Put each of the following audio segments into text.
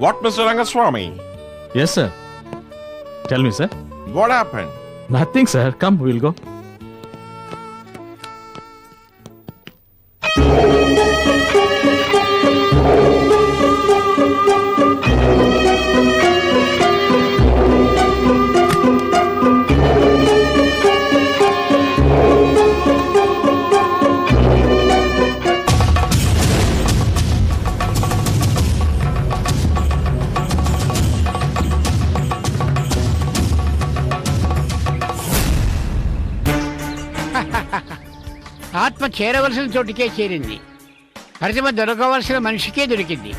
What, Mr. Rangaswamy? Yes, sir. Tell me, sir. What happened? Nothing, sir. Come, we'll go. ఆత్మ చేరవలసిన చోటుకే చేరింది. ప్రతిమ దొరకవలసిన మనిషికే దొరికింది.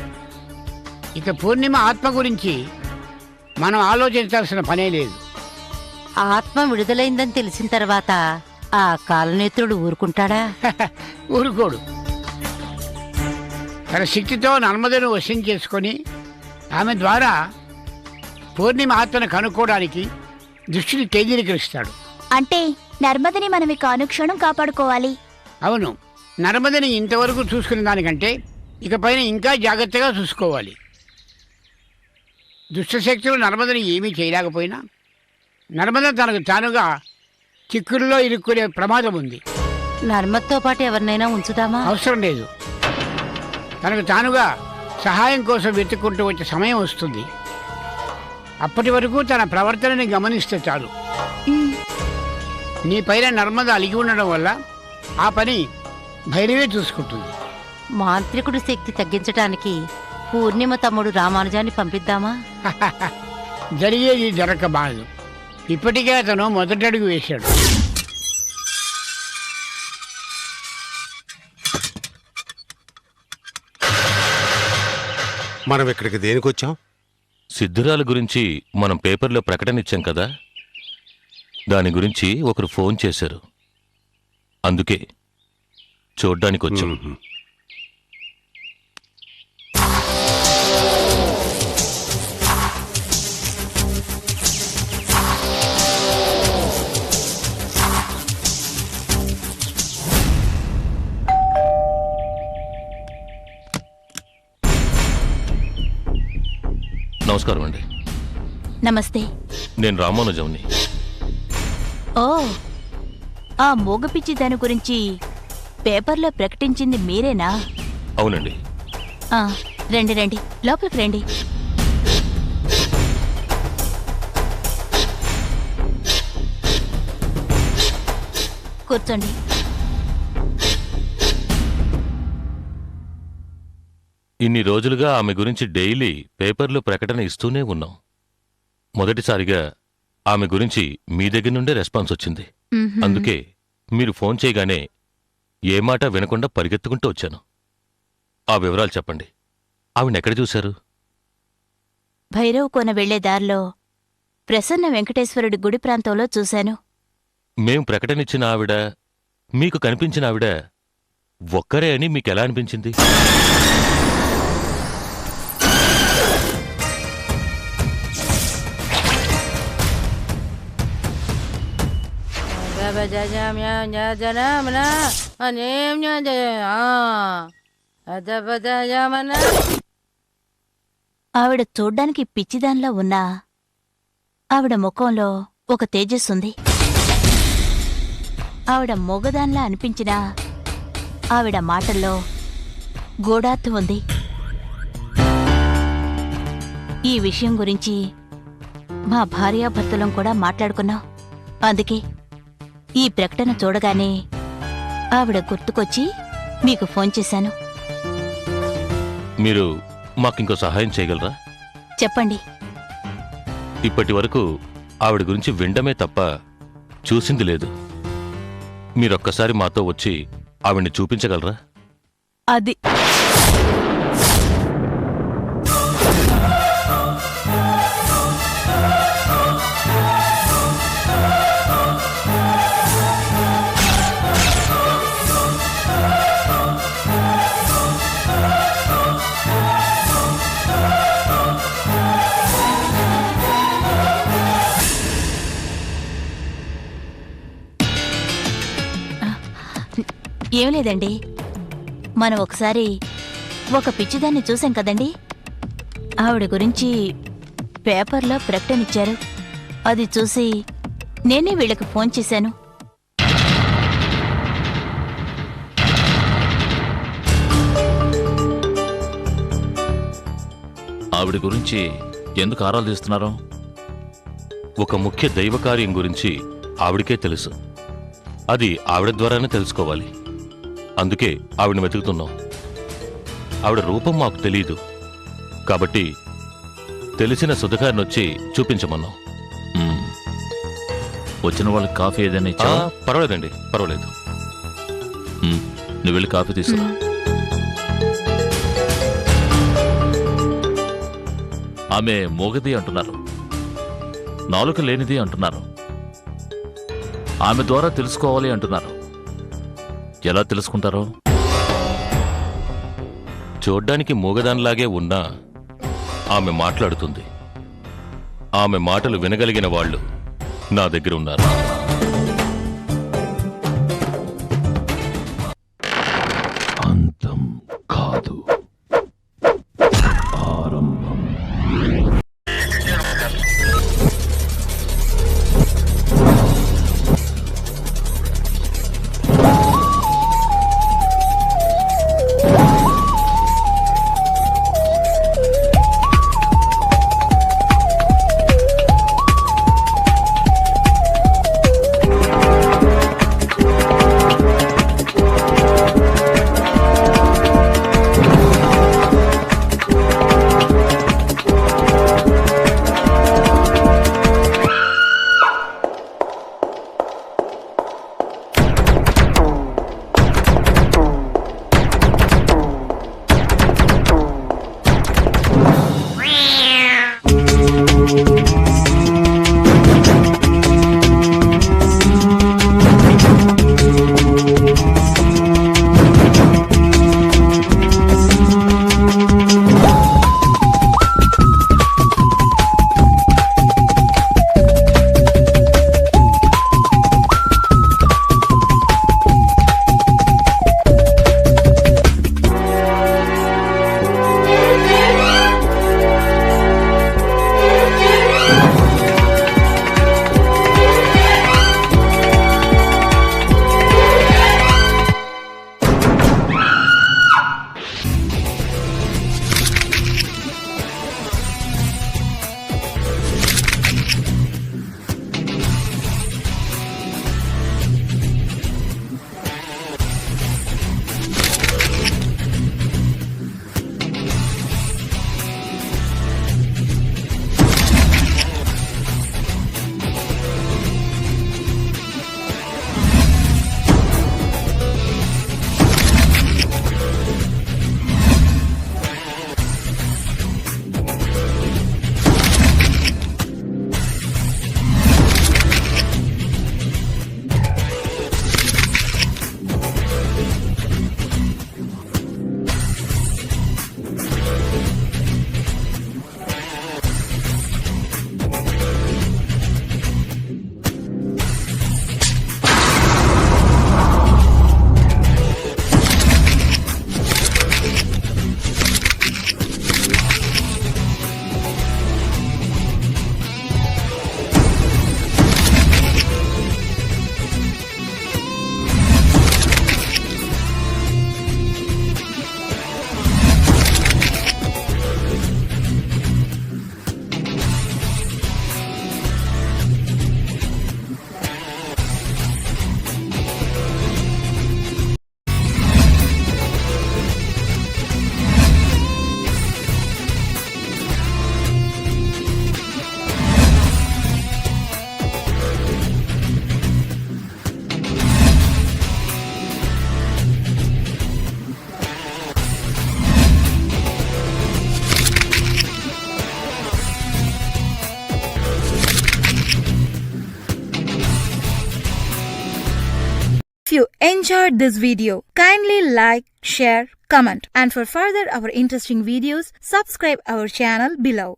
ఇక పూర్ణిమ ఆత్మ గురించి మనం ఆలోచించాల్సిన పనే లేదు. ఆత్మ విడుదలైందని తెలిసిన తర్వాత ఆ కాలనేత్రుడు ఊరుకుంటాడా? ఊరుకోడు. తన శక్తితో నర్మదను వశం చేసుకొని ఆమె ద్వారా పూర్ణిమ ఆత్మను కనుక్కోవడానికి దృష్టిని కేంద్రీకరిస్తాడు. అంటే నర్మదని మనం ఇక అనుక్షణం కాపాడుకోవాలి. అవును, నర్మదని ఇంతవరకు చూసుకునే దానికంటే ఇకపైన ఇంకా జాగ్రత్తగా చూసుకోవాలి. దుష్టశక్తులు నర్మదని ఏమీ చేయలేకపోయినా నర్మద తనకు తానుగా చిక్కుల్లో ఇరుక్కునే ప్రమాదం ఉంది. నర్మద్తో పాటు ఎవరినైనా ఉంచుదామా? అవసరం లేదు. తనకు తానుగా సహాయం కోసం వెతుక్కుంటూ వచ్చే సమయం వస్తుంది. అప్పటి వరకు తన ప్రవర్తనని గమనిస్తే చాలు. నీ పైన నర్మద అలిగి ఉండడం వల్ల ఆ పని భైరవే చూసుకుంటుంది. మాంత్రికుడి శక్తి తగ్గించడానికి పూర్ణిమ తమ్ముడు రామానుజాన్ని పంపిద్దామా? జరిగేది జరగబాదు. ఇప్పటికే అతను మొదటడుగు వేశాడు. మనం ఇక్కడికి దేనికొచ్చాం? సిద్ధురాల గురించి మనం పేపర్లో ప్రకటన ఇచ్చాం కదా, దాని గురించి ఒకరు ఫోన్ చేశారు. అందుకే చూడ్డానికి వచ్చాం. నమస్కారం అండి. నమస్తే. నేను రామానుజంని. ఓ, ఆ మూగపిచ్చి దాని గురించి పేపర్లో ప్రకటించింది మీరేనా? అవునండి. ఆ, రండి రండి, లోపలికి రండి. కూర్చోండి. ఇన్ని రోజులుగా ఆమె గురించి డైలీ పేపర్లో ప్రకటన ఇస్తూనే ఉన్నాం. మొదటిసారిగా ఆమె గురించి మీ దగ్గర నుండే రెస్పాన్స్ వచ్చింది. అందుకే మీరు ఫోన్ చేయగానే ఏ మాట వినకుండా పరిగెత్తుకుంటూ వచ్చాను. ఆ వివరాలు చెప్పండి. ఆవిడెక్కడ చూశారు? భైరవ్ కొన వెళ్లే దారిలో ప్రసన్న వెంకటేశ్వరుడి గుడి ప్రాంతంలో చూశాను. మేం ప్రకటనిచ్చిన ఆవిడ, మీకు కనిపించిన ఆవిడ ఒక్కరే అని మీకెలా అనిపించింది? ఆవిడ చూడ్డానికి పిచ్చిదాన్లా ఉన్నా ఆవిడ ముఖంలో ఒక తేజస్సుంది. ఆవిడ మొగదాన్లా అనిపించినా ఆవిడ మాటల్లో గూఢార్థం ఉంది. ఈ విషయం గురించి మా భార్యాభర్తలం కూడా మాట్లాడుకున్నాం. అందుకే ఈ ప్రకటన చూడగానే ఆవిడ గుర్తుకొచ్చి మీకు ఫోన్ చేశాను. మీరు మాకింకో సహాయం చేయగలరా? చెప్పండి. ఇప్పటి వరకు ఆవిడ గురించి వినడమే తప్ప చూసింది లేదు. మీరొక్కసారి మాతో వచ్చి ఆవిడ్ని చూపించగలరా? అది ఏం లేదండి, మనం ఒకసారి ఒక పిచ్చిదాన్ని చూసాం కదండి. ఆవిడ గురించి పేపర్లో ప్రకటన ఇచ్చారు. అది చూసి నేనే వీళ్ళకి ఫోన్ చేశాను. ఆవిడ గురించి ఎందుకు ఆరాలు తీస్తున్నారు? ఒక ముఖ్య దైవ కార్యం గురించి ఆవిడకే తెలుసు. అది ఆవిడ ద్వారానే తెలుసుకోవాలి. అందుకే ఆవిడని వెతుకుతున్నాం. ఆవిడ రూపం మాకు తెలీదు కాబట్టి తెలిసిన సుధగారిని వచ్చి చూపించమన్నాం. మ్మ్. వచ్చిన వాళ్ళకి కాఫీ ఏదైనా ఆ, ఇచ్చావా? పర్వాలేదండి, పర్వాలేదు. నువ్వు వెళ్ళి కాఫీ తీసుకురా. ఆమె మోగది అంటున్నారు, నాలుక లేనిది అంటున్నారు, ఆమె ద్వారా తెలుసుకోవాలి అంటున్నారు. ఎలా తెలుసుకుంటారో? చూడ్డానికి మూగదానిలాగే ఉన్నా ఆమె మాట్లాడుతుంది. ఆమె మాటలు వినగలిగిన వాళ్ళు నా దగ్గర ఉన్నారు. అంతం కాదు, ఆరంభం. If you enjoyed this video, kindly like, share, comment, and for further our interesting videos, subscribe our channel below.